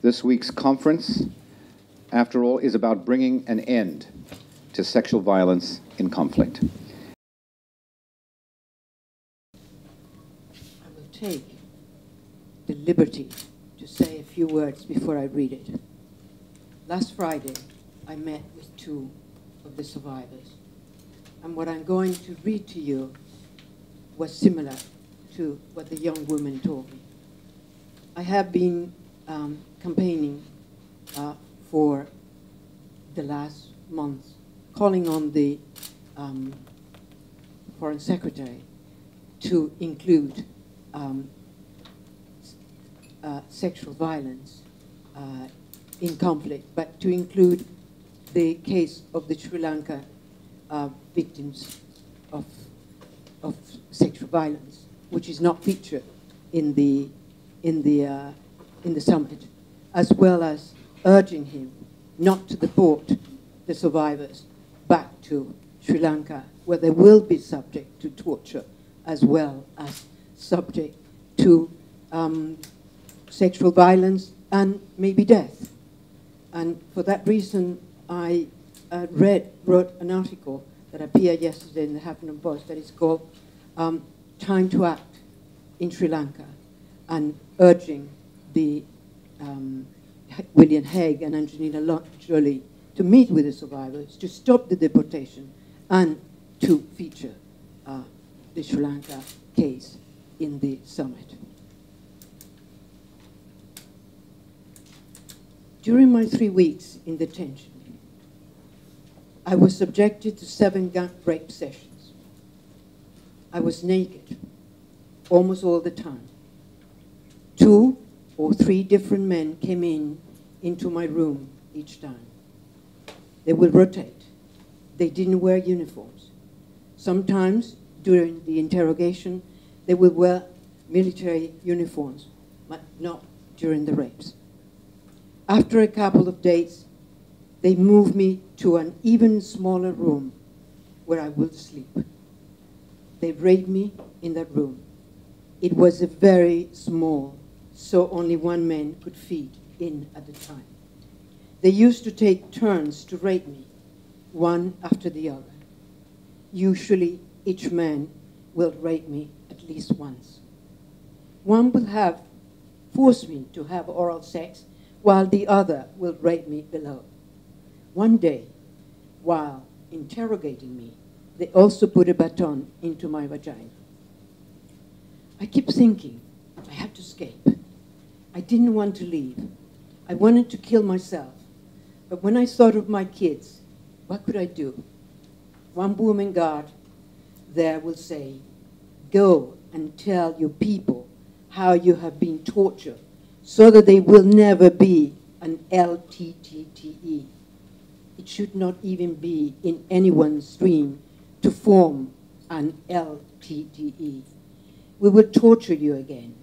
This week's conference, after all, is about bringing an end to sexual violence in conflict. I will take the liberty to say a few words before I read it. Last Friday, I met with two of the survivors, and what I'm going to read to you was similar to what the young woman told me. I have been campaigning for the last month, calling on the Foreign Secretary to include sexual violence in conflict, but to include the case of the Sri Lanka victims of sexual violence, which is not featured in the summit, as well as urging him not to deport the survivors back to Sri Lanka, where they will be subject to torture as well as subject to sexual violence and maybe death. And for that reason, I wrote an article that appeared yesterday in the Huffington Post that is called Time to Act in Sri Lanka, and urging the William Hague and Angelina Jolie to meet with the survivors, to stop the deportation, and to feature the Sri Lanka case in the summit. During my 3 weeks in detention, I was subjected to 7 gang rape sessions. I was naked almost all the time. 2 or 3 different men came into my room each time. They would rotate. They didn't wear uniforms. Sometimes during the interrogation, they would wear military uniforms, but not during the rapes. After a couple of days, they moved me to an even smaller room where I would sleep. They raped me in that room. It was a very small, so only one man could fit in at a time. They used to take turns to rape me, one after the other. Usually, each man will rape me at least once. One will have forced me to have oral sex, while the other will rape me below. One day, while interrogating me, they also put a baton into my vagina. I kept thinking, I have to escape. I didn't want to leave. I wanted to kill myself. But when I thought of my kids, what could I do? One woman guard there will say, go and tell your people how you have been tortured so that they will never be an LTTTE. It should not even be in anyone's dream to form an LTTE. We will torture you again.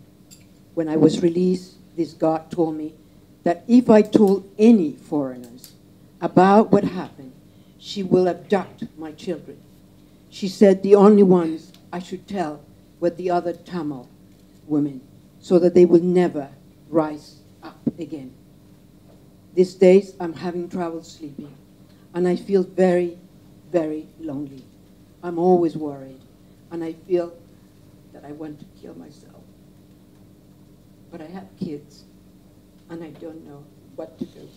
When I was released, this guard told me that if I told any foreigners about what happened, she will abduct my children. She said the only ones I should tell were the other Tamil women, so that they will never rise up again. These days, I'm having trouble sleeping, and I feel very, very lonely. I'm always worried, and I feel that I want to kill myself. But I have kids, and I don't know what to do.